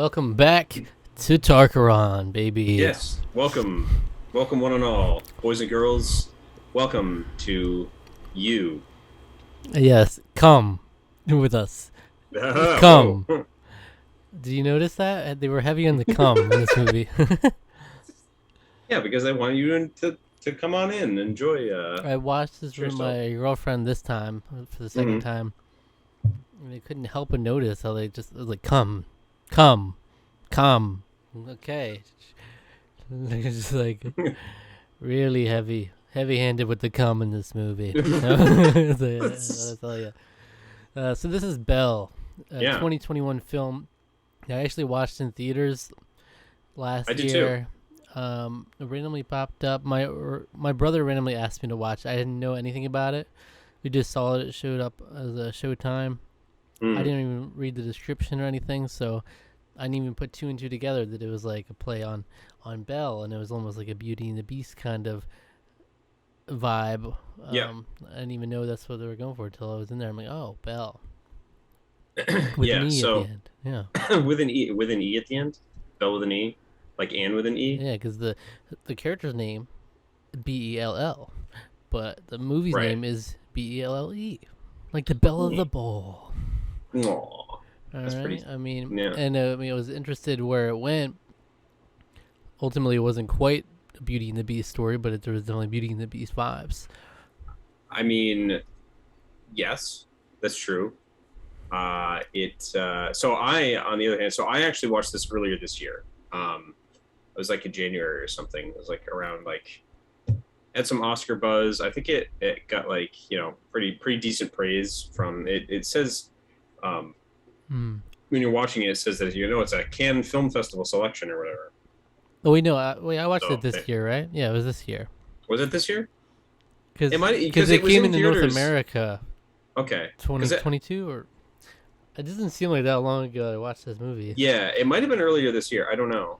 Welcome back to Tarqaron, baby. Yes, welcome, welcome one and all, boys and girls. Welcome to you. Yes, come with us. Whoa. Come. Did you notice that? They were heavy on the come in this movie. Yeah, because I want you to come on in, enjoy. I watched this with Yourself. my girlfriend this time, for the second time. And they couldn't help but notice how they just, it was like, come. Okay. They're just like, really heavy-handed with the cum in this movie. I'll tell you. So this is Belle, a Yeah. 2021 film. I actually watched in theaters last I did year. It randomly popped up. My brother randomly asked me to watch. I didn't know anything about it. We just saw it. It showed up as a Showtime. I didn't even read the description or anything, so I didn't even put two and two together that it was like a play on Belle, and it was almost like a Beauty and the Beast kind of vibe. Yeah. I didn't even know that's what they were going for until I was in there. I'm like, oh, Belle. With Yeah. an E at So the end. Yeah. with an E at the end, Bell with an E, like Anne with an E. Yeah, because the character's name, Bell, but the movie's Right. name is Belle, like the Belle of the Ball. Aw, that's All pretty. right. I mean, Yeah. and I was interested where it went. Ultimately, it wasn't quite a Beauty and the Beast story, but there was definitely Beauty and the Beast vibes. I mean, yes, that's true. So I, on the other hand, so I actually watched this earlier this year. It was like in January or something. It was like around like had some Oscar buzz. I think it got like pretty decent praise from it. It says when you're watching it, it says that it's a Cannes Film Festival selection or whatever. Oh, wait, no, I watched So it this year, right? Yeah, it was this year. Was it this year? Because It might it was came in into North theaters. America Okay, 2022, or it doesn't seem like that long ago I watched this movie. Yeah, it might have been earlier this year. I don't know.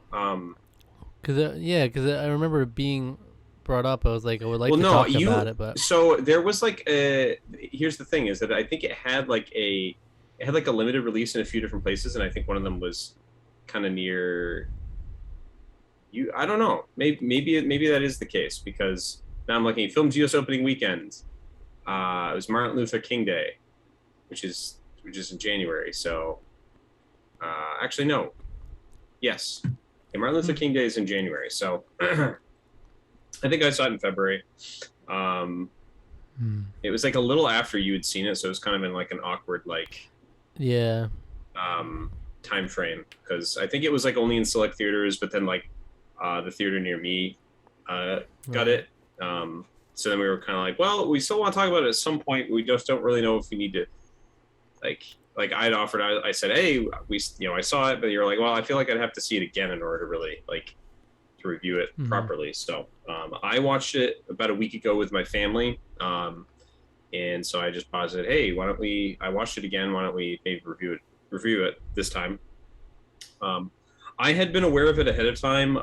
Because I remember it being brought up. I was like, I would like to talk about it, but So there was like here's the thing is that I think it had like a limited release in a few different places, and I think one of them was kind of near you. I don't know. Maybe that is the case, because now I'm looking at Film Geo's opening weekend. It was Martin Luther King Day, which is in January. So actually no. Yes. Yeah, Martin Luther King Day is in January. So I think I saw it in February. It was like a little after you had seen it, so it was kind of in like an awkward yeah. Time frame, because I think it was like only in select theaters, but then like the theater near me got it. So then we were kind of like, well, we still want to talk about it at some point. We just don't really know if we need to like I'd offered. I said, hey, I saw it, but you're like, well, I feel like I'd have to see it again in order to really to review it properly. So I watched it about a week ago with my family, and so I just posited, hey, why don't we? I watched it again. Why don't we maybe review it this time? I had been aware of it ahead of time.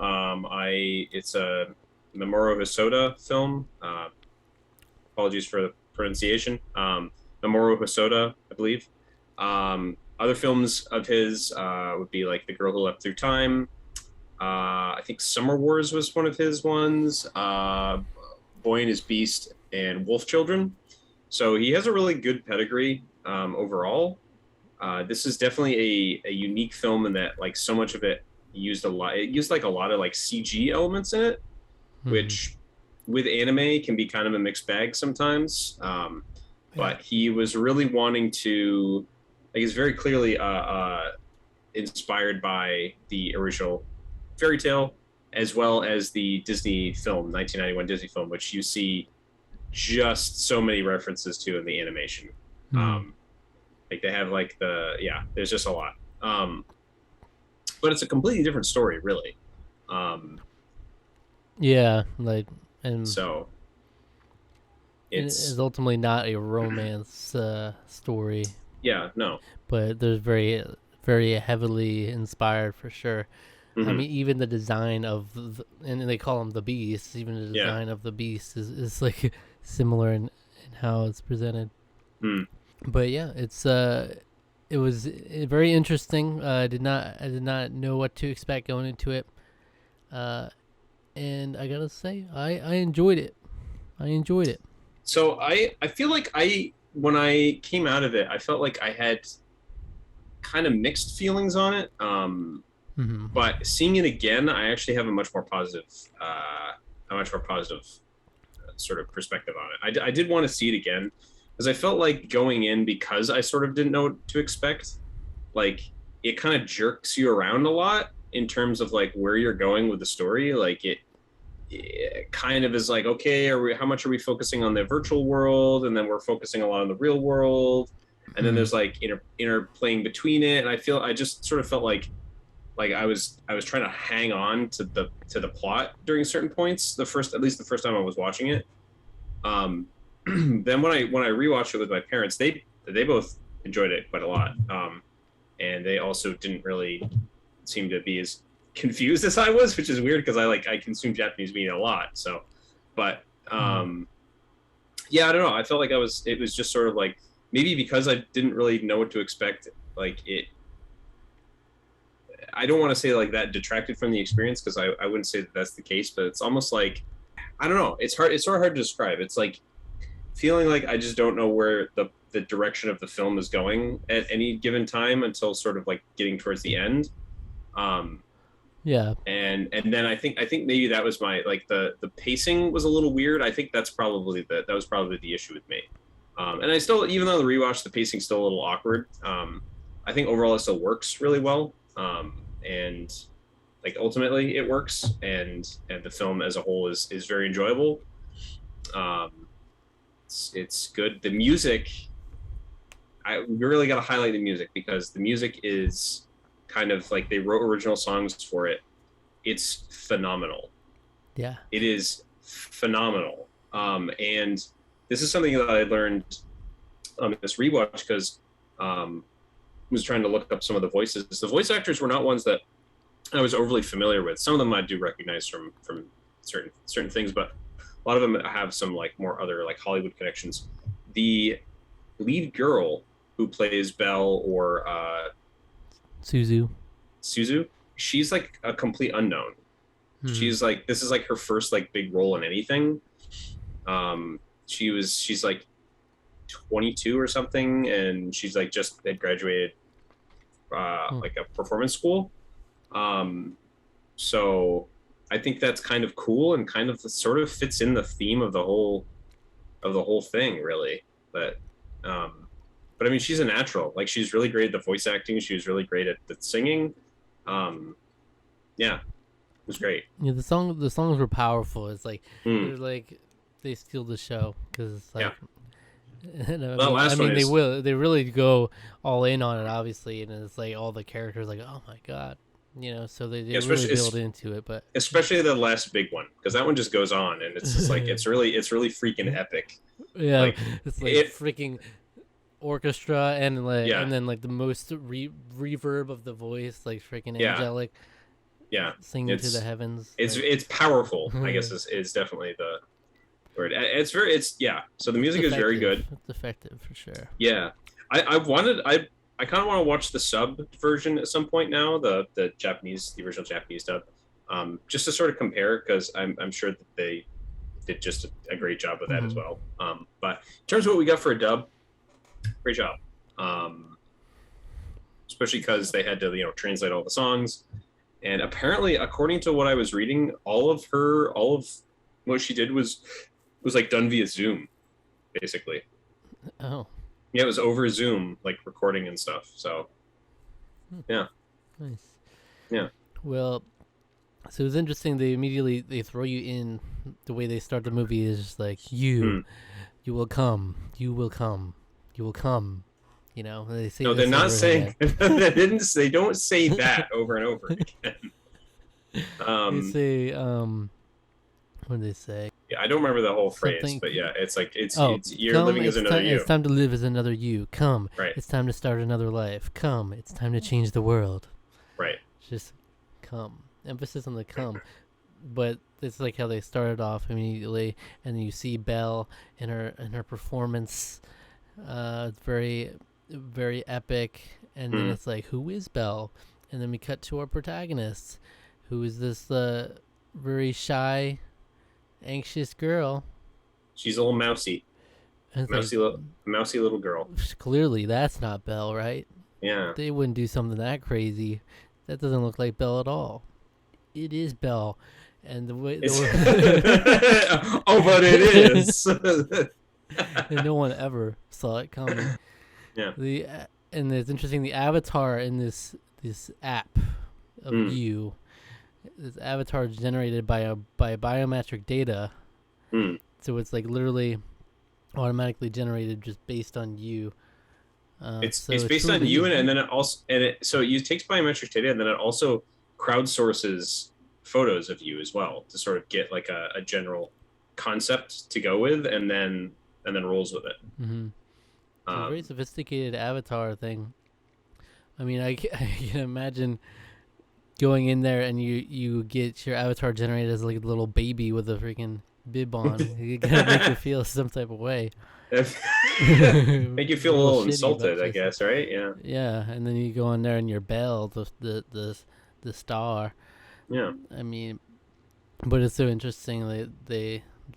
It's a Mamoru Hosoda film. Apologies for the pronunciation. Mamoru Hosoda, I believe. Other films of his would be like The Girl Who Leapt Through Time. I think Summer Wars was one of his ones. Boy and His Beast and Wolf Children. So he has a really good pedigree overall. This is definitely a unique film in that like so much of it used a lot of like CG elements in it, which with anime can be kind of a mixed bag sometimes. But he was really wanting to, like, it's very clearly inspired by the original fairy tale, as well as the Disney film, 1991 Disney film, which you see just so many references to in the animation. Like they have like there's just a lot. But it's a completely different story, really. Yeah, like, and so it's ultimately not a romance story. Yeah, no. But there's very, very heavily inspired for sure. I mean, even the design of, and they call them the beasts, even the design of the beast is like similar in how it's presented. But yeah, it's it was very interesting. I did not know what to expect going into it, and I gotta say, I enjoyed it. I enjoyed it. So I feel like when I came out of it, I felt like I had kind of mixed feelings on it. Mm-hmm. But seeing it again, I actually have a much more positive sort of perspective on it. I did want to see it again because I felt like going in, because I sort of didn't know what to expect. Like, it kind of jerks you around a lot in terms of like where you're going with the story. Like it kind of is like, okay, how much are we focusing on the virtual world, and then we're focusing a lot on the real world, and then there's like interplaying between it. And I just sort of felt like I was trying to hang on to the plot during certain points. At least the first time I was watching it. Then when I rewatched it with my parents, they both enjoyed it quite a lot, and they also didn't really seem to be as confused as I was, which is weird because I consume Japanese media a lot. So, but yeah, I don't know. I felt like it was just sort of like, maybe because I didn't really know what to expect. Like it, I don't want to say like that detracted from the experience, because I wouldn't say that that's the case, but it's almost like, I don't know. It's hard. It's sort of hard to describe. It's like feeling like I just don't know where the direction of the film is going at any given time until sort of like getting towards the end. Yeah. And then I think maybe that was my, like, the pacing was a little weird. I think that was probably the issue with me. And I still, even though the rewatch, the pacing's still a little awkward. I think overall it still works really well. And like ultimately it works, and the film as a whole is very enjoyable. It's good. The music, we really got to highlight the music, because the music is kind of like, they wrote original songs for it. It's phenomenal. Yeah. It is phenomenal. And this is something that I learned on this rewatch, because was trying to look up some of the voices. The voice actors were not ones that I was overly familiar with. Some of them I do recognize from certain things, but a lot of them have some like more other like Hollywood connections. The lead girl who plays Belle, or Suzu, she's like a complete unknown. She's like, this is like her first like big role in anything. She's like 22 or something, and she's like just had graduated like a performance school. So I think that's kind of cool, and kind of sort of fits in the theme of the whole thing, really. But I mean, she's a natural. Like, she's really great at the voice acting. She was really great at the singing. Yeah, it was great. Yeah, the songs were powerful. It's like they're like, they steal the show, because it's like, they really go all in on it, obviously, and it's like all the characters like, oh my god, so they really build into it. But especially the last big one, because that one just goes on, and it's just like, it's really freaking epic. Yeah, like, it's like freaking orchestra, and like, and then like the most reverb of the voice, like freaking angelic. Yeah, singing to the heavens. It's powerful. I guess is definitely the word. So the music is very good. It's effective for sure. Yeah, I kind of want to watch the sub version at some point now, the original Japanese dub, just to sort of compare, because I'm sure that they did just a great job with that as well. But in terms of what we got for a dub, great job. Especially because they had to translate all the songs. And apparently, according to what I was reading, all of what she did was like done via Zoom, basically. Oh. Yeah, it was over Zoom, like recording and stuff. So, yeah. Nice. Yeah. Well, so it was interesting. They throw you in. The way they start the movie is just like, you will come, you will come, you will come. They say. No, they're not saying. They don't say that over and over again. They say. What do they say? Yeah, I don't remember the whole phrase, but yeah, it's like it's you're come, living as another you. It's time to live as another you. Come. Right. It's time to start another life. Come. It's time to change the world. Right. Just come. Emphasis on the come. But it's like how they started off immediately, and then you see Belle in her performance. Very, very epic, and then it's like, who is Belle? And then we cut to our protagonist, who is this very shy, anxious girl. She's a little mousy, mousy little girl. Clearly, that's not Belle, right? Yeah. They wouldn't do something that crazy. That doesn't look like Belle at all. It is Belle, and the way. Oh, but it is. And no one ever saw it coming. Yeah. And it's interesting. The avatar in this app of you, this avatar is generated by biometric data. So it's like literally automatically generated just based on you. It's based on you, and then it takes biometric data, and then it also crowdsources photos of you as well to sort of get like a general concept to go with, and then rolls with it. Mm-hmm. It's a very sophisticated avatar thing. I mean, I can imagine going in there and you get your avatar generated as like a little baby with a freaking bib on. It gotta make you feel some type of way. Make you feel a little insulted, I guess, right? Yeah. Yeah, and then you go in there and you're Belle, the star. Yeah. I mean, but it's so interesting that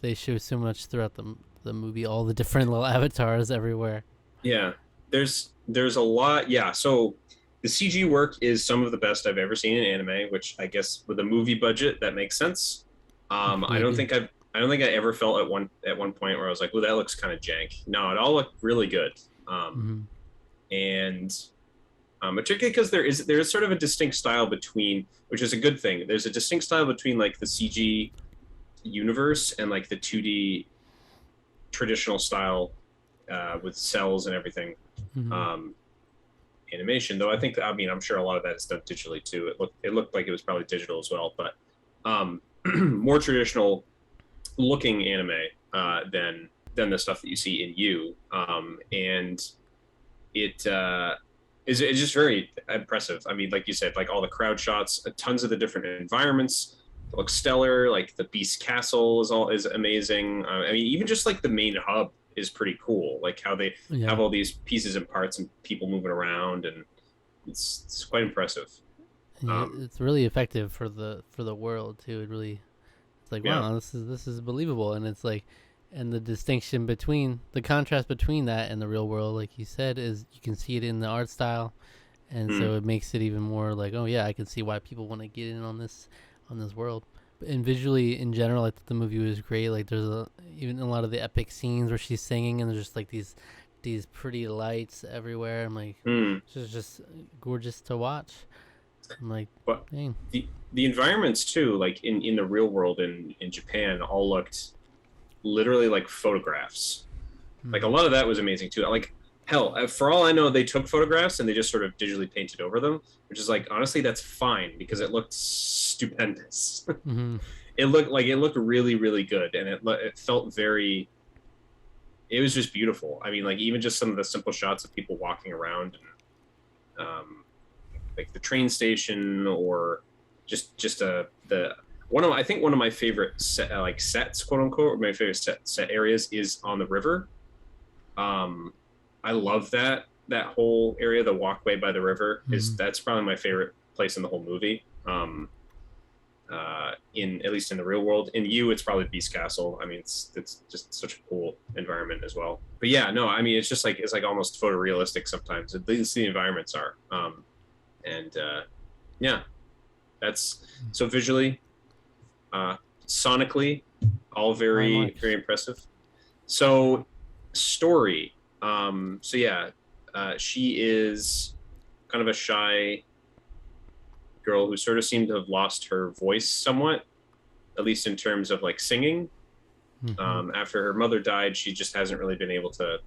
they show so much throughout the movie, all the different little avatars everywhere. Yeah. There's a lot. Yeah. So the CG work is some of the best I've ever seen in anime, which I guess with a movie budget that makes sense. I don't think I ever felt at one point where I was like, "Well, that looks kind of jank." No, it all looked really good, and particularly because there is sort of a distinct style between, which is a good thing. There's a distinct style between like the CG universe and like the 2D traditional style with cells and everything animation. Though I'm sure a lot of that is done digitally too. It looked like it was probably digital as well, but more traditional looking anime than the stuff that you see in You, and it's just very impressive. I mean, like you said, like all the crowd shots, tons of the different environments look stellar. Like the Beast Castle is amazing. I mean, even just like the main hub is pretty cool. Like how they have all these pieces and parts and people moving around, and it's quite impressive. Yeah, it's really effective for the world too. It's like, wow, this is believable, and it's like, and the distinction between the contrast between that and the real world, like you said, is you can see it in the art style, and so it makes it even more like, oh yeah, I can see why people want to get in on this world. And visually, in general, I thought the movie was great. Like there's even a lot of the epic scenes where she's singing, and there's just like these pretty lights everywhere. I'm like, it's just gorgeous to watch. I'm like, but dang. The environments too, like in the real world in Japan, all looked literally like photographs. Like a lot of that was amazing too. Like hell, for all I know, they took photographs and they just sort of digitally painted over them, which is like, honestly, that's fine because it looked stupendous. It looked really, really good, and it felt very. It was just beautiful. I mean, like even just some of the simple shots of people walking around, and like the train station, or just one of my favorite sets, quote unquote, or my favorite set areas is on the river. I love that whole area, the walkway by the river that's probably my favorite place in the whole movie. In at least in the real world. In You, it's probably Beast Castle. I mean, it's just such a cool environment as well. But yeah, no, I mean, it's like almost photorealistic sometimes. At least the environments are. Yeah, that's so visually, sonically, all very very impressive. So story. So yeah, she is kind of a shy girl who sort of seemed to have lost her voice somewhat, at least in terms of like singing. After her mother died, she just hasn't really been able to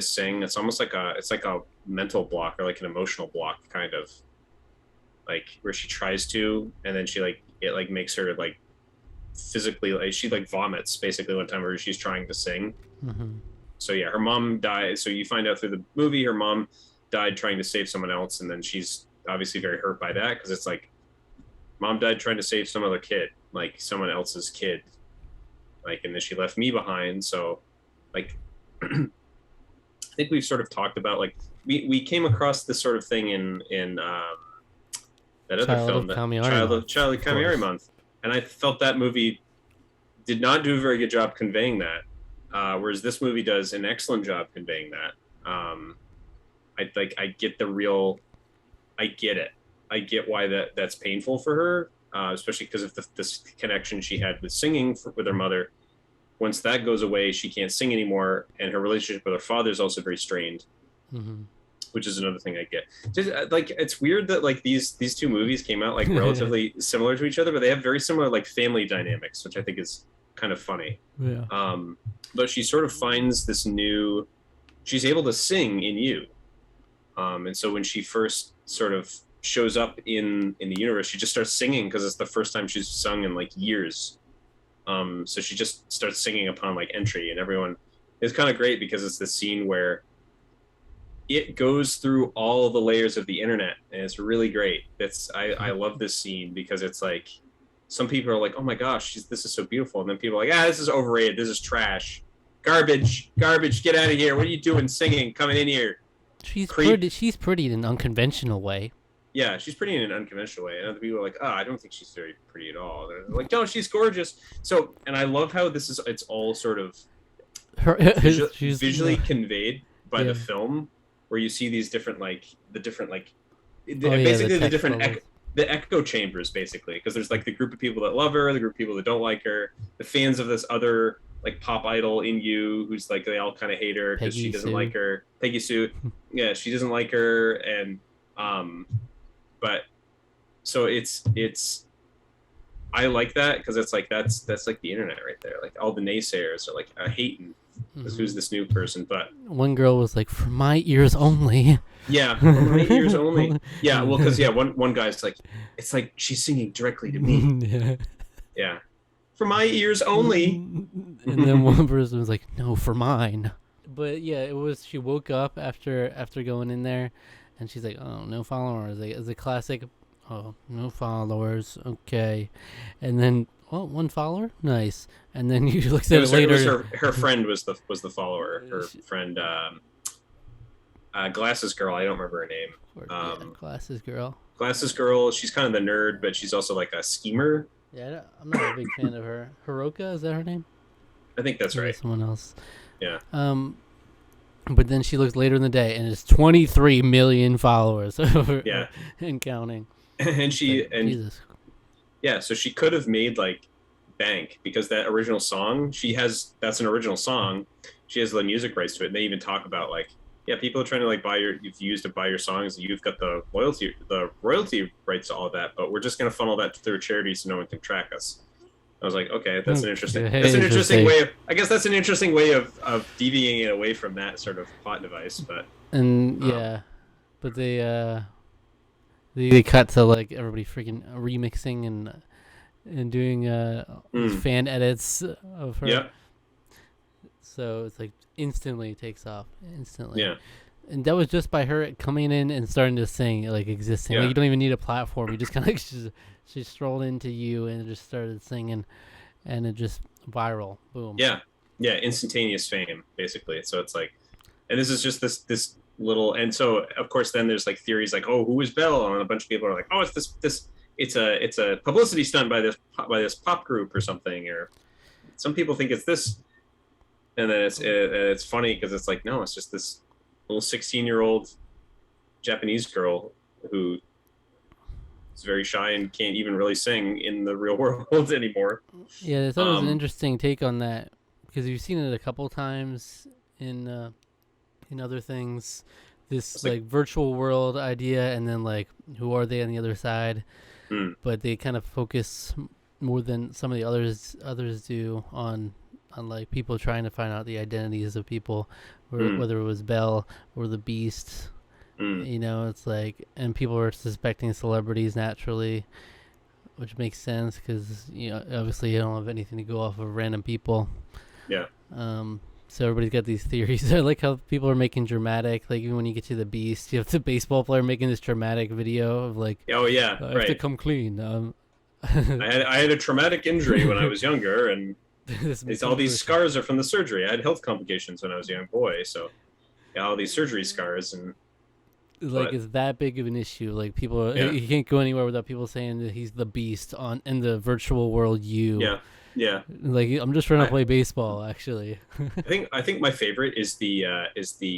sing. It's almost like a mental block or like an emotional block, kind of like where she tries to, and then it makes her like physically, like she like vomits basically one time where she's trying to sing. So yeah, her mom died. So you find out through the movie her mom died trying to save someone else, and then she's obviously very hurt by that because it's like mom died trying to save some other kid, like someone else's kid, like, and then she left me behind. So like I think we've sort of talked about like we came across this sort of thing in that other Child film, of that Kamiari Month, Child of Kamiari course. Month, and I felt that movie did not do a very good job conveying that, whereas this movie does an excellent job conveying that. I get the real, I get it, I get why that's painful for her, especially because of this connection she had with singing with her mother. Once that goes away, she can't sing anymore, and her relationship with her father is also very strained. Mm-hmm. Which is another thing I get. Just like it's weird that like these two movies came out like relatively similar to each other, but they have very similar like family dynamics, which I think is kind of funny. Yeah. But she sort of finds this new. She's able to sing in you, and so when she first sort of shows up in the universe, she just starts singing because it's the first time she's sung in like years. So she just starts singing upon like entry, and everyone. It's kind of great because it's this scene where it goes through all the layers of the internet, and it's really great. I love this scene because it's like some people are like, oh my gosh, this is so beautiful, and then people are like, this is overrated, this is trash, garbage, get out of here, what are you doing singing, coming in here? She's pretty in an unconventional way. Yeah, she's pretty in an unconventional way, and other people are like, I don't think she's very pretty at all. They're like, no, she's gorgeous. So, and I love how it's all sort of visually conveyed by the film, where you see these different basically the different the echo chambers, basically, because there's like the group of people that love her, the group of people that don't like her, the fans of this other like pop idol in you, who's like they all kind of hate her because she doesn't like her. Peggy Sue, yeah, she doesn't like her, and but so it's I like that because it's like that's like the internet right there. Like all the naysayers are like hating. Who's this new person? But one girl was like, "For my ears only." Yeah, for my ears only. Yeah, well, because one guy's like, it's like she's singing directly to me. Yeah, for my ears only. And then one person was like, "No, for mine." But yeah, it was. She woke up after going in there, and she's like, "Oh, no followers." Like, it's a classic. Oh, no followers. Okay, and then. Oh, one follower, nice. And then you looked at it later. It was her friend was the follower. Her friend, Glasses Girl. I don't remember her name. Glasses Girl. Glasses Girl. She's kind of the nerd, but she's also like a schemer. Yeah, I'm not a big fan of her. Hiroka, is that her name? I think that's right. Someone else. Yeah. But then she looked later in the day, and it's 23 million followers. Yeah. And counting. And Jesus. Yeah, so she could have made like bank because that original song that's an original song. She has the music rights to it, and they even talk about like, yeah, people are trying to like buy your songs, and you've got the royalty rights to all that, but we're just gonna funnel that through charities so no one can track us. I was like, okay, that's an interesting way of, I guess that's an interesting way of deviating away from that sort of plot device, but but they cut to like everybody freaking remixing and doing fan edits of her. Yeah. So it's like instantly takes off. Instantly. Yeah. And that was just by her coming in and starting to sing, like existing. Yeah. Like you don't even need a platform. You just kind of she strolled into you and just started singing, and it just viral. Boom. Yeah. Yeah. Instantaneous fame, basically. So it's like, and this is just this little, and so of course then there's like theories like, oh, who is Belle? And a bunch of people are like, oh, it's this it's a publicity stunt by this pop group or something, or some people think it's this, and then it's funny because it's like, no, it's just this little 16-year-old Japanese girl who is very shy and can't even really sing in the real world anymore. Yeah, I thought it was an interesting take on that because you've seen it a couple times in other things, this like virtual world idea, and then like who are they on the other side? But they kind of focus more than some of the others do on like people trying to find out the identities of people, whether it was Belle or the Beast. You know, it's like, and people are suspecting celebrities naturally, which makes sense because obviously you don't have anything to go off of random people. Yeah. So everybody's got these theories. I like how people are making dramatic, like even when you get to the Beast, you have the baseball player making this dramatic video of like, oh yeah, I have to come clean. I had a traumatic injury when I was younger, and all these scars are from the surgery. I had health complications when I was a young boy, so all these surgery scars, and like it's that big of an issue. Like people, you can't go anywhere without people saying that he's the beast in the virtual world. Yeah. Like I'm just trying to play baseball. Actually, I think my favorite is the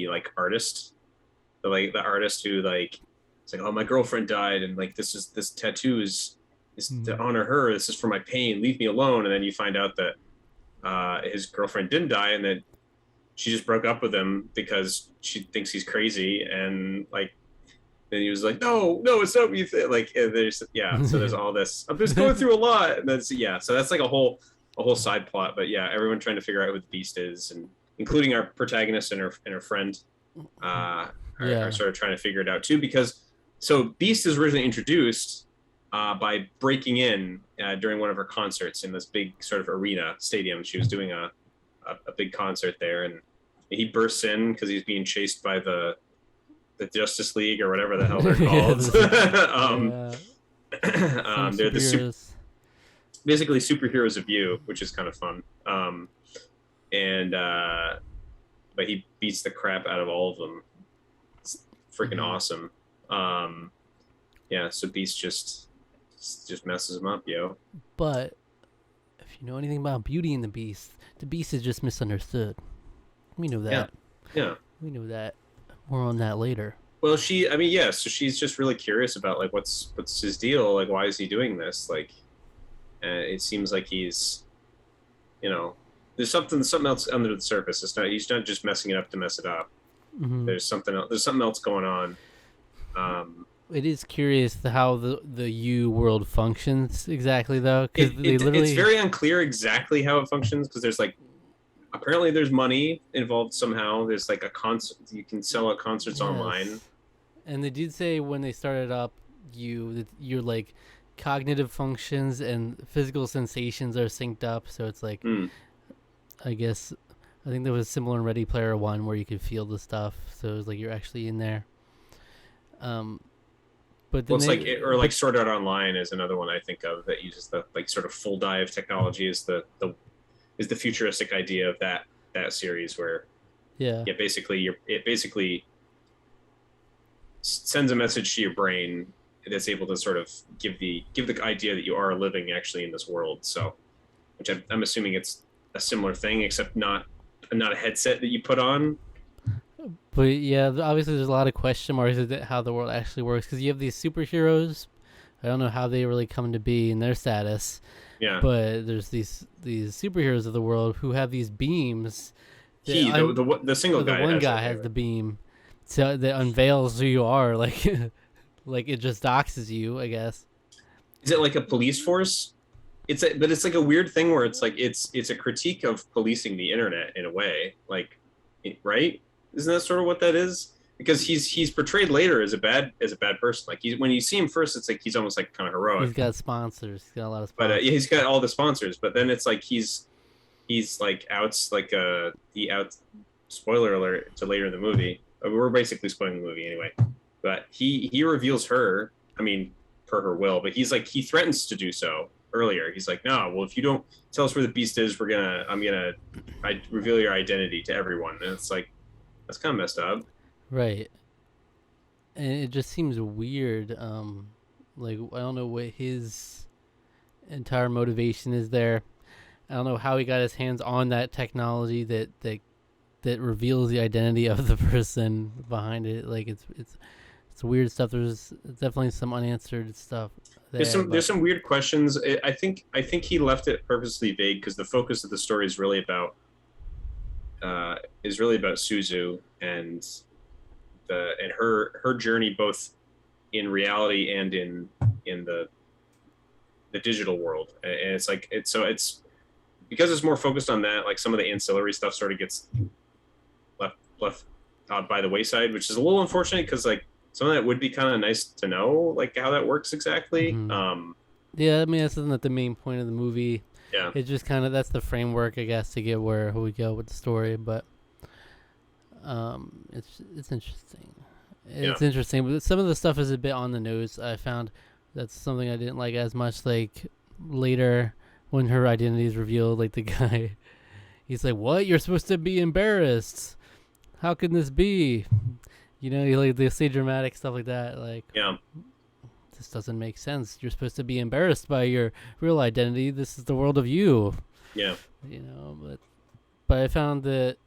like artist, the artist who like it's like, oh, my girlfriend died, and like this tattoo is to honor her. This is for my pain. Leave me alone. And then you find out that his girlfriend didn't die, and that she just broke up with him because she thinks he's crazy. And like, then he was like, no, it's not me. Like, there's so there's all this. I'm just going through a lot. And that's so that's like a whole side plot. But yeah, everyone trying to figure out who the Beast is, and including our protagonist and her friend, are sort of trying to figure it out too. Because so Beast is originally introduced by breaking in during one of her concerts in this big sort of arena stadium. She was doing a big concert there, and he bursts in because he's being chased by the Justice League or whatever the hell they're called. They're basically superheroes of you, which is kind of fun. But he beats the crap out of all of them. It's freaking awesome. So Beast just messes him up, yo. But if you know anything about Beauty and the Beast is just misunderstood. We know that. Yeah. We know that. More on that later. Well, so she's just really curious about like what's his deal, like why is he doing this, like, and it seems like he's, there's something else under the surface. He's not just messing it up to mess it up. Mm-hmm. There's something else going on. It is curious how the U world functions exactly, though, because it's very unclear exactly how it functions, because there's like, apparently there's money involved somehow. There's like a concert, you can sell out concerts online. And they did say when they started up, your like cognitive functions and physical sensations are synced up. So it's like, I think there was similar in Ready Player One where you could feel the stuff. So it was like you're actually in there. But then like Sword Art Online is another one I think of that uses the like sort of full dive technology is the futuristic idea of that series where it basically sends a message to your brain that's able to sort of give the idea that you are living actually in this world. So, which I'm assuming it's a similar thing, except not a headset that you put on. But yeah, obviously there's a lot of question marks at how the world actually works, because you have these superheroes. I don't know how they really come to be in their status. Yeah. But there's these superheroes of the world who have these beams. The single guy. The one guy has the beam, so that unveils who you are. Like, like it just doxes you, I guess. Is it like a police force? But it's like a weird thing where it's like it's a critique of policing the internet in a way, like, right? Isn't that sort of what that is? Because he's portrayed later as a bad person. Like when you see him first, it's like he's almost like kind of heroic. He's got sponsors. He's got a lot of sponsors. But he's got all the sponsors. But then it's like he's like spoiler alert to later in the movie. We're basically spoiling the movie anyway. But he reveals her. I mean, per her will. But he's like he threatens to do so earlier. He's like, no. Well, if you don't tell us where the Beast is, I'm gonna reveal your identity to everyone. And it's like that's kind of messed up. Right. And it just seems weird. Like, I don't know what his entire motivation is there. I don't know how he got his hands on that technology that reveals the identity of the person behind it. Like, it's weird stuff. There's definitely some unanswered stuff there. There's some weird questions. I think he left it purposely vague because the focus of the story is really about Suzu and her journey both in reality and in the digital world. And it's like it's because it's more focused on that, like some of the ancillary stuff sort of gets left by the wayside, which is a little unfortunate because like some of that would be kind of nice to know, like how that works exactly. Mm-hmm. Yeah, I mean that's not the main point of the movie. Yeah, it's just kind of that's the framework, I guess, to get where we go with the story. But it's interesting. It's interesting, but some of the stuff is a bit on the nose. I found that's something I didn't like as much. Like later, when her identity is revealed, like the guy, he's like, "What? You're supposed to be embarrassed. How can this be?" You know, like they say dramatic stuff like that. Like, Yeah. this doesn't make sense. You're supposed to be embarrassed by your real identity. This is the world of you. Yeah. You know, but I found that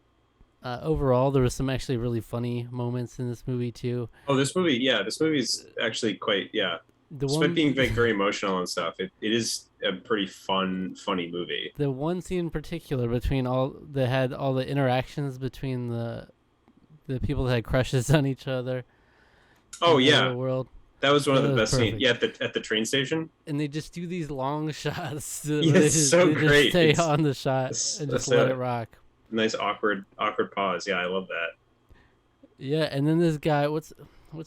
overall there was some actually really funny moments in this movie too. Oh, this movie's actually quite, yeah. The Despite being one, like very emotional and stuff, it is a pretty funny movie. the one scene in particular between all that had all the interactions between the people that had crushes on each other. Oh in the yeah, real world. that was one of That the was best scenes. perfect. Yeah, at the train station. And they just do these long shots. Where Yeah, they it's just, so they great. Just stay It's on the shot and just let it rock. nice awkward pause. Yeah, I love that. Yeah, and then this guy, what's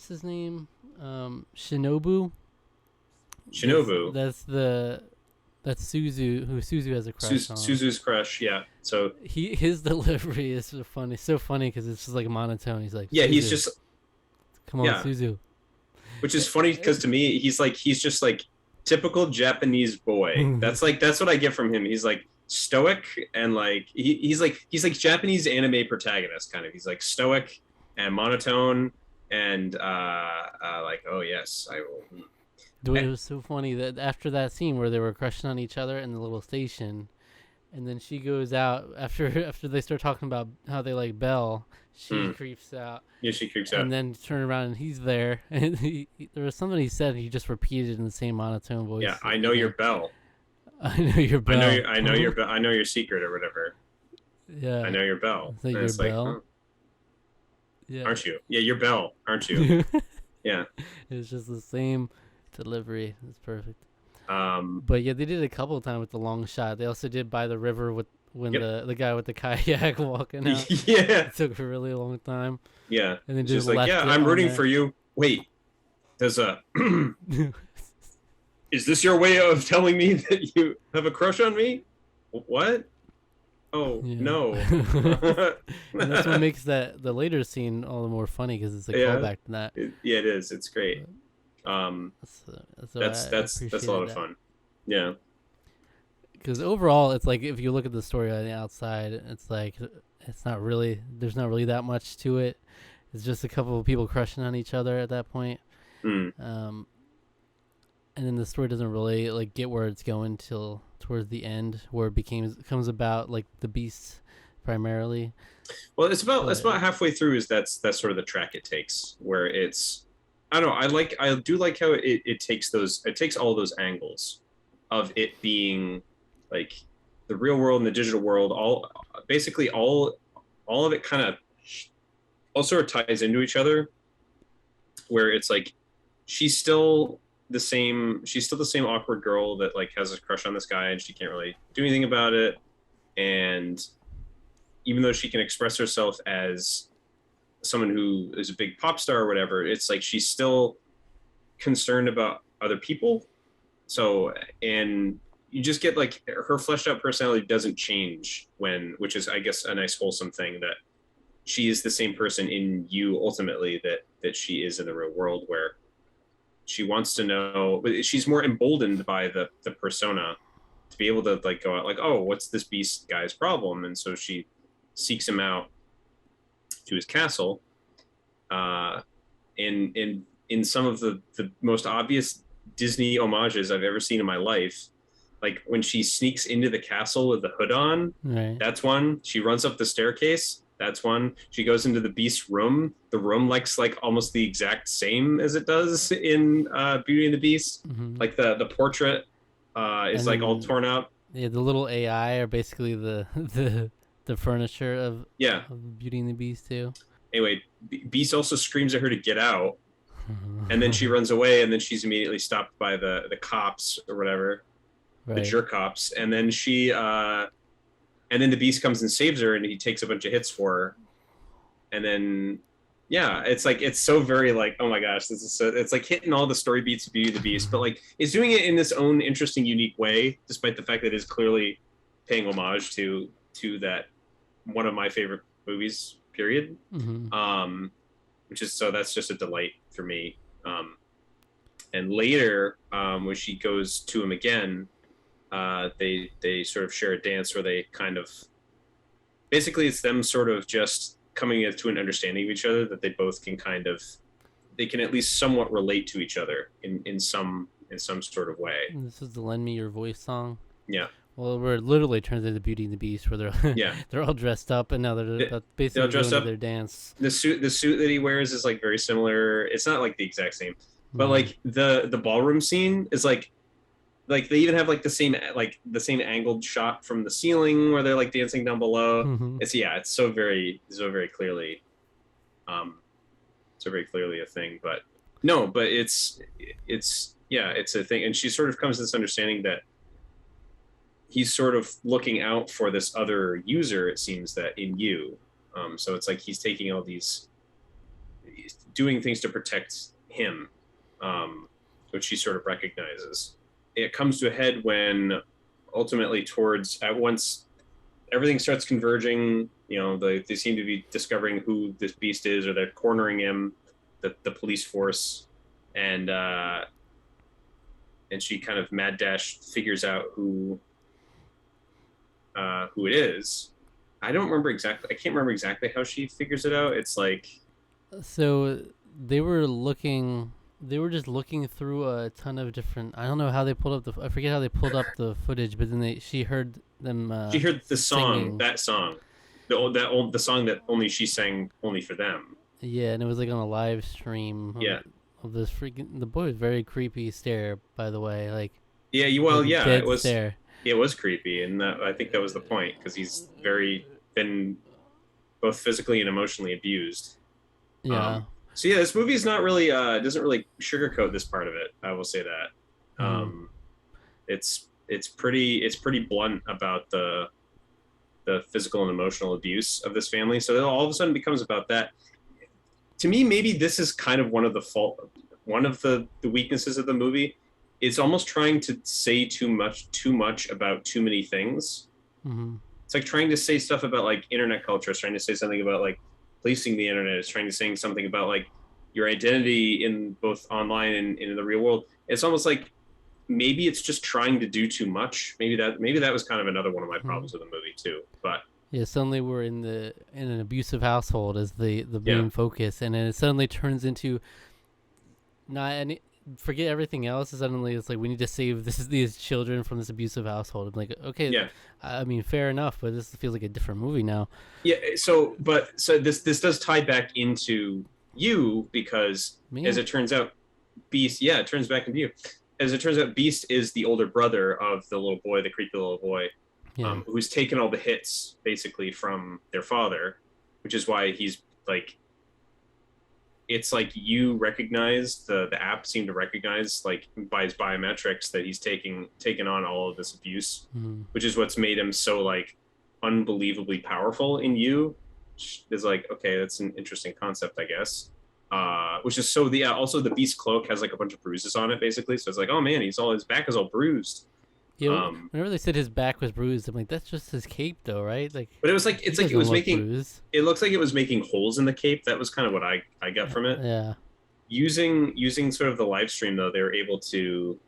his name? Shinobu. Shinobu. That's Suzu, who Suzu has a crush on. Suzu's crush. Yeah. So his delivery is so funny because it's just like monotone. He's like, yeah, Suzu, he's just come on, Suzu. Which is funny because to me, he's just like typical Japanese boy. That's what I get from him. He's like stoic and like he's like Japanese anime protagonist kind of. He's like stoic and monotone and like, oh yes, I will. Dude, it was so funny that after that scene where they were crushing on each other in the little station, and then she goes out after they start talking about how they like Belle, she creeps out. Yeah, she creeps out. And then turn around and he's there, and there was something he said. And he just repeated in the same monotone voice. Yeah, I know your Belle. I know your Belle. I know your secret or whatever. Yeah. I know your Belle. Is that your Belle? Like, oh, yeah. Aren't you? Yeah, you're Belle, aren't you? Yeah. It's just the same delivery. It's perfect. Um, but yeah, they did it a couple of times with the long shot. They also did by the river when the guy with the kayak walking out. Yeah. It took a really long time. Yeah. And then it's just like, yeah, I'm rooting for you. Wait, there's a. Is this your way of telling me that you have a crush on me? What? Oh no. And that's what makes the later scene all the more funny because it's a callback to that. Yeah, it is. It's great. That's a lot of fun. Yeah. Because overall, it's like if you look at the story on the outside, it's like there's not really that much to it. It's just a couple of people crushing on each other at that point. And then the story doesn't really like get where it's going till towards the end, where it comes about like the beasts primarily. Well, it's about halfway through. That's sort of the track it takes, where it's, I don't know. I do like how it takes all those angles of it being like the real world and the digital world. All of it kind of all sort of ties into each other, where it's like she's still the same awkward girl that like has a crush on this guy and she can't really do anything about it, and even though she can express herself as someone who is a big pop star or whatever, it's like she's still concerned about other people. So, and you just get like her fleshed out personality doesn't change which is, I guess, a nice wholesome thing, that she is the same person in you ultimately that she is in the real world, where she wants to know, but she's more emboldened by the persona to be able to like go out like, oh, what's this beast guy's problem? And so she seeks him out to his castle. In some of the most obvious Disney homages I've ever seen in my life, like when she sneaks into the castle with the hood on, right. That's one. She runs up the staircase. That's one. She goes into the beast's room. The room looks like almost the exact same as it does in Beauty and the Beast. Mm-hmm. Like the portrait is like all torn up. Yeah, the little AI are basically the furniture of Beauty and the Beast too. Anyway, Beast also screams at her to get out, and then she runs away, and then she's immediately stopped by the cops or whatever, right. The jerk cops, and then she. And then the Beast comes and saves her, and he takes a bunch of hits for her. And then, yeah, it's like, it's so very like, oh my gosh, this is so, it's like hitting all the story beats of Beauty and the Beast, but like it's doing it in this own interesting, unique way, despite the fact that it's clearly paying homage to that one of my favorite movies, period. Mm-hmm. Which is, so that's just a delight for me. And later, when she goes to him again, they sort of share a dance where they kind of, basically it's them sort of just coming to an understanding of each other, that they both can they can at least somewhat relate to each other in some sort of way. This is the "Lend Me Your Voice" song. Yeah. Well, where it literally turns into Beauty and the Beast, where they're Yeah. they're all dressed up, and now they're basically dressed doing up. their dance. The suit that he wears is like very similar. It's not like the exact same, but like the ballroom scene is like they even have like the same angled shot from the ceiling where they're like dancing down below. It's so very clearly, a thing. But no, but it's a thing, and she sort of comes to this understanding that he's sort of looking out for this other user, it seems, that in you. So it's like he's taking all he's doing things to protect him, which she sort of recognizes. It comes to a head when ultimately at once everything starts converging. They seem to be discovering who this beast is, or they're cornering him, the police force, and she kind of mad dash figures out who it is. I can't remember exactly how she figures it out. It's like, so they were just looking through a ton of different. I don't know how they pulled up I forget how they pulled up the footage, but then she heard them. She heard the song, singing. that song, the song that only she sang only for them. Yeah, and it was like on a live stream. Yeah. Of this freaking. The boy was very creepy stare, by the way. Like. Yeah. It was. Stare. It was creepy, and I think that was the point, because he's been both physically and emotionally abused. Yeah. So yeah, this movie is not really doesn't really sugarcoat this part of it. I will say that. It's pretty blunt about the physical and emotional abuse of this family. So it all of a sudden becomes about that. To me, maybe this is kind of one of the weaknesses of the movie. It's almost trying to say too much about too many things. It's like trying to say stuff about like internet culture. It's trying to say something about like policing the internet. It's trying to say something about like your identity in both online and in the real world. It's almost like maybe it's just trying to do too much. Maybe that was kind of another one of my problems with the movie too. But yeah, suddenly we're in an abusive household as the main focus, and then it suddenly turns into not any. Forget everything else. Suddenly, it's like we need to save these children from this abusive household. I'm like, okay, yeah. I mean, fair enough, but this feels like a different movie now. Yeah. So this does tie back into you, because as it turns out, Beast. Yeah, it turns back into you. As it turns out, Beast is the older brother of the little boy, the creepy little boy, who's taken all the hits basically from their father, which is why he's like. It's like you recognize the app seemed to recognize like by his biometrics that he's taken on all of this abuse, which is what's made him so like unbelievably powerful in you. Is like, okay, that's an interesting concept, I guess. Which is so also the Beast cloak has like a bunch of bruises on it basically, so it's like, oh man, his back is all bruised. Yeah, whenever they said his back was bruised, I'm like, that's just his cape, though, right? Like, but it was like it was making bruised. It looks like it was making holes in the cape. That was kind of what I got from it. Yeah. Using sort of the live stream though, they were able to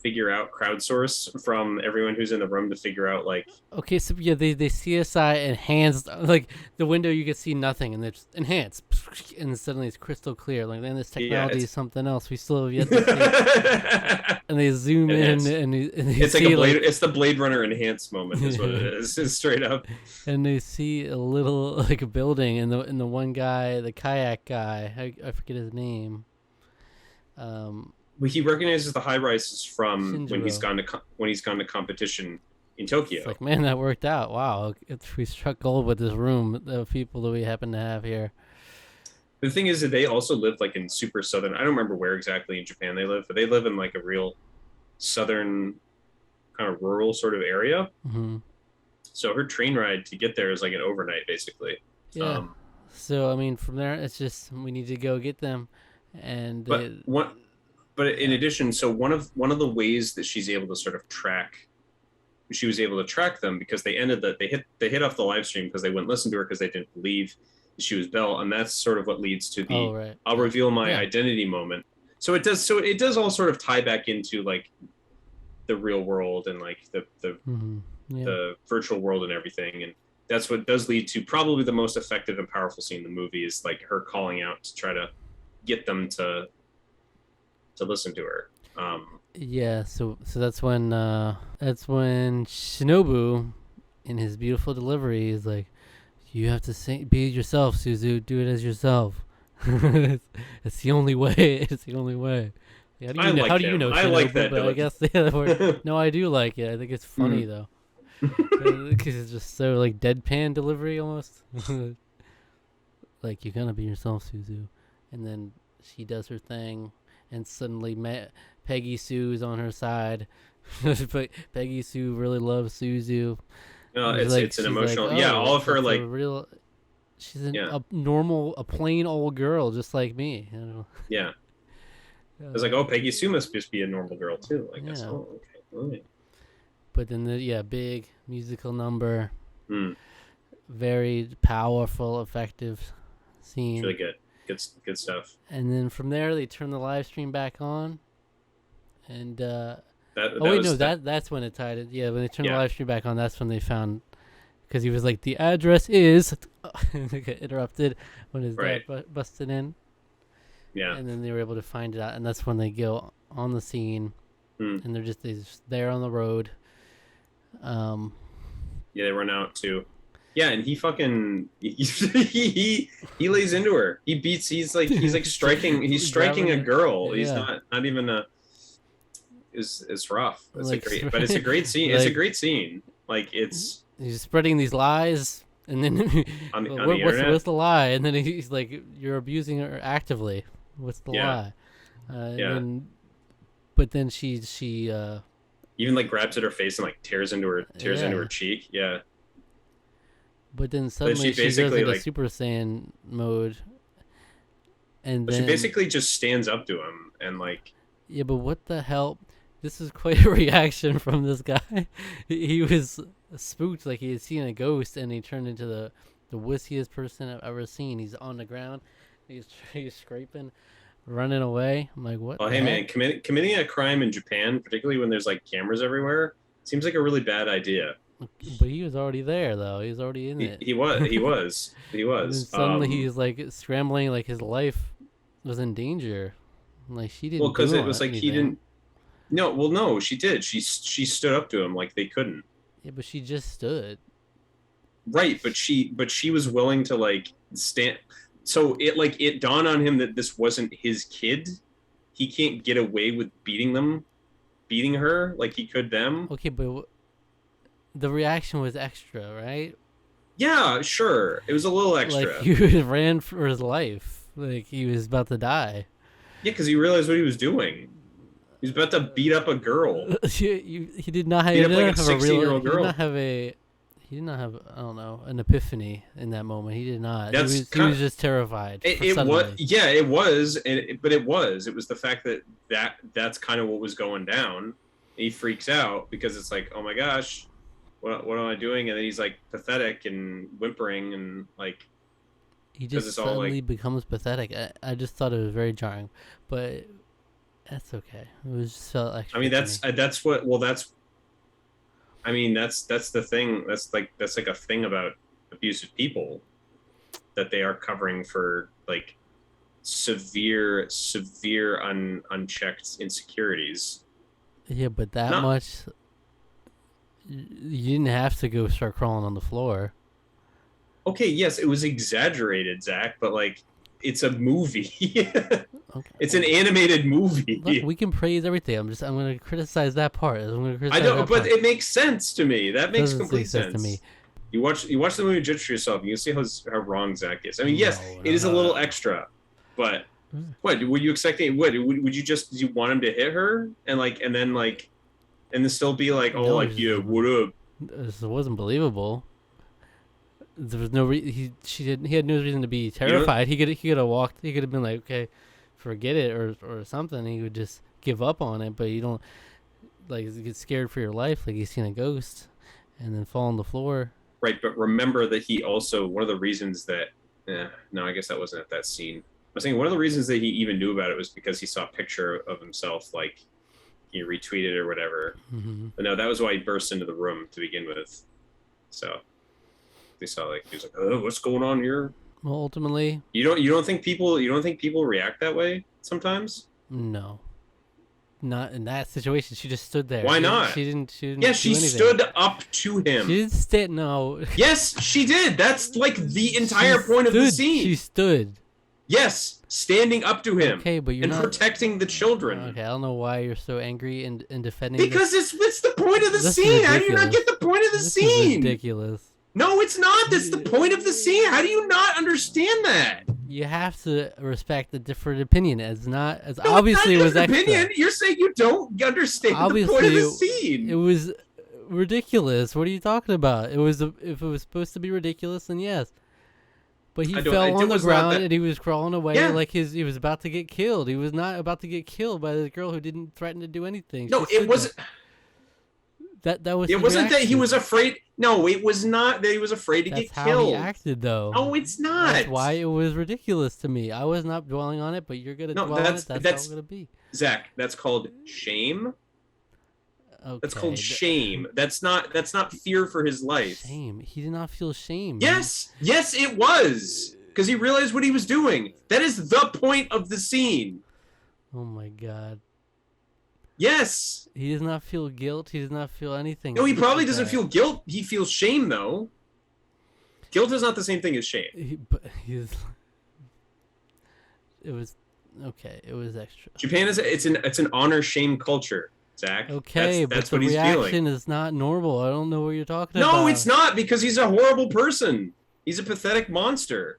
crowdsource from everyone who's in the room to figure out like. Okay, so yeah, they CSI enhanced like the window, you can see nothing, and they just enhance, and suddenly it's crystal clear. Like, then this technology is something else we still have yet to see. And they zoom in, and it's see like it's the Blade Runner enhanced moment, is what it is. It's straight up. And they see a little like a building, and the one guy, the kayak guy, I forget his name. He recognizes the high rises from Shinjiro. when he's gone to competition in Tokyo. It's like, man, that worked out. Wow, we struck gold with this room. The people that we happen to have here. The thing is that they also live like in super southern. I don't remember where exactly in Japan they live, but they live in like a real southern kind of rural sort of area. So her train ride to get there is like an overnight, basically. Yeah. So I mean, from there, it's just we need to go get them, and But in addition, so one of the ways that she was able to track them, because they hit off the live stream because they wouldn't listen to her because they didn't believe she was Belle, and that's sort of what leads to the I'll reveal my identity moment. So it does all sort of tie back into like the real world and like the virtual world and everything, and that's what does lead to probably the most effective and powerful scene in the movie is like her calling out to try to get them to listen to her. Yeah, so that's when Shinobu, in his beautiful delivery, is like, "You have to be yourself, Suzu. Do it as yourself. It's the only way. It's the only way." How do you know I Shinobu? like that. But I guess the other word. No, I do like it. I think it's funny though, because it's just so like deadpan delivery almost. Like, you're gonna be yourself, Suzu, and then she does her thing, and suddenly Peggy Sue's on her side. But Peggy Sue really loves Suzu. It's an emotional. Like, all of her like real. She's a plain old girl just like me. You know? Yeah. I was like, oh, Peggy Sue must just be a normal girl too. I guess. Oh, okay. Right. But then big musical number. Very powerful, effective scene. It's really good. Good stuff. And then from there, they turn the live stream back on. And that's when it tied it. Yeah, when they turned the live stream back on, that's when they found, because he was like, the address is, get interrupted when his dad busted in. Yeah. And then they were able to find it out, and that's when they go on the scene, and they're just there on the road. Yeah, they run out too. Yeah, and he fucking he lays into her. He's striking a girl. He's not even a. It's rough. It's a great scene. It's a great scene. Like, it's he's spreading these lies, and then on the internet. What's the lie? And then he's like, "You're abusing her actively. What's the lie?" But then she even like grabs at her face and like tears into her cheek. Yeah. But then suddenly she goes into like, Super Saiyan mode, and then she basically just stands up to him and like. Yeah, but what the hell? This is quite a reaction from this guy. He was spooked, like he had seen a ghost, and he turned into the wussiest person I've ever seen. He's on the ground, he's scraping, running away. I'm like, what? Oh, hey man, committing a crime in Japan, particularly when there's like cameras everywhere, seems like a really bad idea. But he was already there, though. He was already in it. He was. And suddenly he's like scrambling, like his life was in danger. Like, she didn't. Well, because it was like anything. he didn't. No, well, no, she did. She stood up to him like they couldn't. Yeah, but she just stood. Right, but she was willing to like stand. So it dawned on him that this wasn't his kid. He can't get away with beating her like he could them. Okay, but the reaction was extra, right? Yeah, sure. It was a little extra. Like, he ran for his life. Like, he was about to die. Yeah, because he realized what he was doing. He was about to beat up a girl. He did not have, beat up like a 16-year-old girl. He did not have, I don't know, an epiphany in that moment. He did not. He was just terrified. It was, yeah, it was, but it was the fact that's kind of what was going down. He freaks out because it's like, oh my gosh, what am I doing? And then he's like pathetic and whimpering and like. He just suddenly becomes pathetic. I just thought it was very jarring, but that's okay. It was just felt extra. I mean, that's the thing. That's like a thing about abusive people, that they are covering for like severe unchecked insecurities. Yeah, but much. You didn't have to go start crawling on the floor. Okay, yes, it was exaggerated, Zach, but like, it's a movie. Okay. It's an animated movie. Look, we can praise everything. I'm going to criticize that part. I know, but it makes sense to me. That makes complete sense to me. You watch the movie, judge for yourself. And you can see how wrong Zach is. I mean, yes, it is a little extra, but what were you expecting? What would you want him to hit her and then still be like, oh, no, like, yeah, what up? This wasn't believable. There was no he had no reason to be terrified. He could have walked. He could have been like, okay, forget it or something. He would just give up on it. But you don't get scared for your life, like he's seen a ghost, and then fall on the floor. Right, but remember that he also, one of the reasons that no, I guess that wasn't at that scene. I was saying one of the reasons that he even knew about it was because he saw a picture of himself, like he retweeted or whatever. Mm-hmm. But no, that was why he burst into the room to begin with. So. We saw like he was like, oh, what's going on here? Well, ultimately, You don't think people react that way sometimes? no. Not in that situation. She just stood there. Why not? She didn't. She didn't. Yeah, do she anything. stood up to him. She didn't stay. No. Yes, she did. That's like the entire point of the scene. She stood. Yes, standing up to him. Okay, but you're and not protecting the children. Okay, I don't know why you're so angry and defending. Because it's the point of the scene. How do you not get the point of the scene? Is ridiculous. No, it's not. That's the point of the scene. How do you not understand that? You have to respect the different opinion. As not as No, obviously it's not it was extra. opinion. You're saying you don't understand obviously, the point of the scene. It was ridiculous. What are you talking about? It was if it was supposed to be ridiculous, then yes. But he fell on the ground and he was crawling away like he was about to get killed. He was not about to get killed by the girl who didn't threaten to do anything. No, it wasn't. That was. It wasn't that he was afraid. No, it was not that he was afraid to get killed. That's how he acted, though. No, it's not. That's why it was ridiculous to me. I was not dwelling on it, but you're gonna dwell on it. That's how it's gonna be. Zach, that's called shame. Okay. That's called shame. That's not fear for his life. Shame. He did not feel shame. Yes, yes, it was because he realized what he was doing. That is the point of the scene. Oh my god. Yes. He does not feel guilt. He does not feel anything. No, he probably doesn't feel guilt. He feels shame, though. Guilt is not the same thing as shame. It was okay. It was extra. Japan it's an honor shame culture, Zach. Okay, that's but what the reaction feeling. is not normal. I don't know what you're talking about. No, it's not because he's a horrible person. He's a pathetic monster,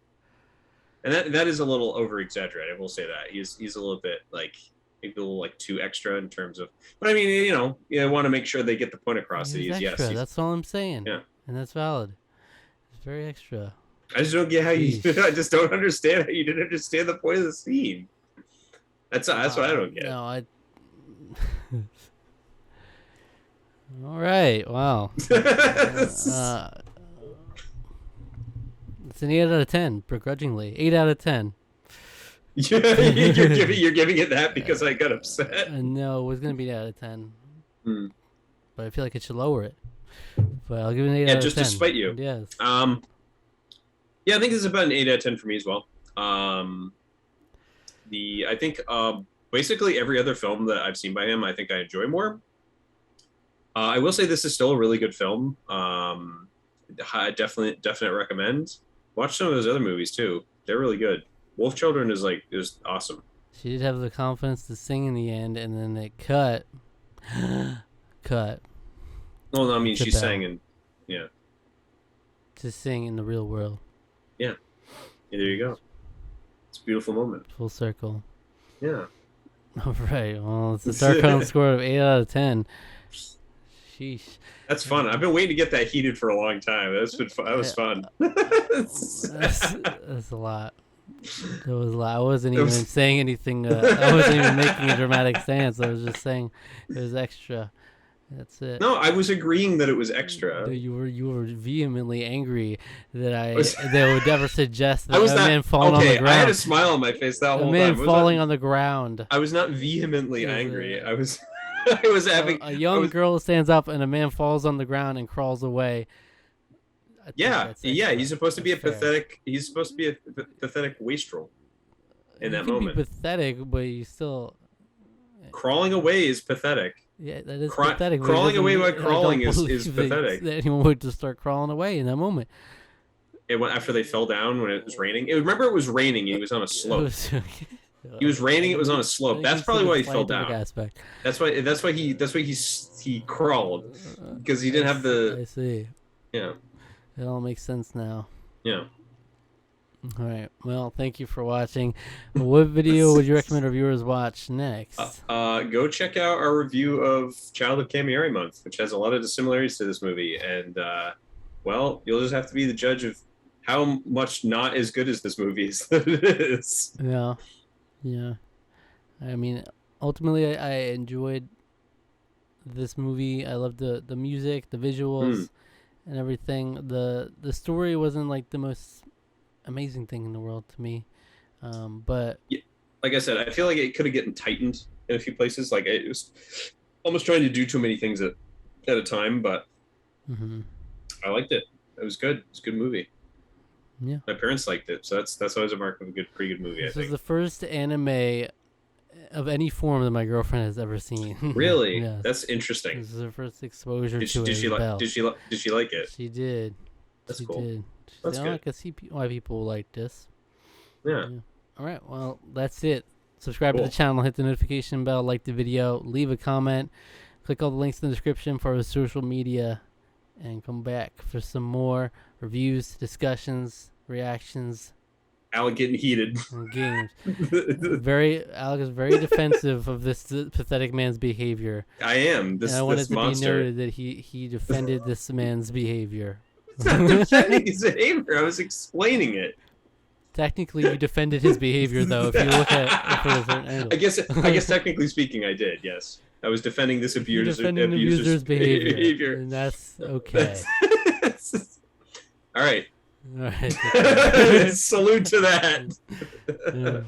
and that is a little over exaggerated. I will say that he's a little bit like. Maybe a little like too extra in terms of, but I mean, you want to make sure they get the point across. That he's extra. Yes, that's all I'm saying. Yeah, and that's valid. It's very extra. I just don't get how you. I just don't understand how you didn't understand the point of the scene. That's what I don't get. No, all right. Wow. It's an 8 out of 10, begrudgingly. 8 out of 10. you're giving it that because I got upset. No, it was gonna be 8 out of 10. But I feel like it should lower it. But I'll give it an 8 out of 10. Just to spite you. Yes. Yeah, I think this is about an 8 out of 10 for me as well. I think basically every other film that I've seen by him, I think I enjoy more. I will say this is still a really good film. I definite recommend. Watch some of those other movies too. They're really good. Wolf Children is awesome. She did have the confidence to sing in the end, and then it cut. Cut. Well, no, I mean, she sang in, yeah. To sing in the real world. Yeah. There you go. It's a beautiful moment. Full circle. Yeah. All right. Well, it's a Tarqaron score of 8 out of 10. Sheesh. That's fun. I've been waiting to get that heated for a long time. That's been fun. That was fun. That's a lot. It was a lot. I wasn't even saying anything. I wasn't even making a dramatic stance. I was just saying it was extra. That's it. No, I was agreeing that it was extra. You were vehemently angry that they would never suggest that a man falling on the ground. I had a smile on my face that whole time. A man falling on the ground. I was not vehemently angry. I was having a young girl stands up and a man falls on the ground and crawls away. Yeah. He's supposed to be pathetic. He's supposed to be a pathetic wastrel in that moment. Be pathetic, but you still crawling away is pathetic. Yeah, that is pathetic. Crawling away while crawling is pathetic. That anyone would just start crawling away in that moment. It went after they fell down when it was raining. Remember, it was raining. He was on a slope. He was raining. It was on a slope. That's probably why he fell down. Aspect. That's why he crawled because he didn't have the. I see. Yeah. It all makes sense now. Yeah. All right. Well, thank you for watching. What video would you recommend our viewers watch next? Go check out our review of Childhood Camionary Month, which has a lot of similarities to this movie. And, well, you'll just have to be the judge of how much not as good as this movie is that it is. Yeah. Yeah. I mean, ultimately, I enjoyed this movie. I loved the music, the visuals, and everything. The story wasn't like the most amazing thing in the world to me, but yeah, like I said, I feel like it could have gotten tightened in a few places. Like it was almost trying to do too many things at a time, but I liked it. It was good. It's a good movie. Yeah. My parents liked it, so that's always a mark of a pretty good movie. This I is think. the first anime of any form that my girlfriend has ever seen. Really? Yeah. That's interesting. This is her first exposure to Did it. she like? Belle. Did she like it? She did. That's She cool. did. That's I good. don't can see why people like this. Yeah. All right. Well, that's it. Subscribe to Cool. the channel, hit the notification bell, like the video, leave a comment, click all the links in the description for our social media, and come back for some more reviews, discussions, reactions, Alec getting heated. and games. Alec is very defensive of this pathetic man's behavior. I am And I want it to monster. be noted that he defended this man's behavior. It's not defending his behavior. I was explaining it. Technically, you defended his behavior, though. If you look at it from a certain angle. I guess technically speaking, I did. Yes, I was defending this You're defending the abuser's behavior, and that's okay. All right. All right. Salute to that. Yeah.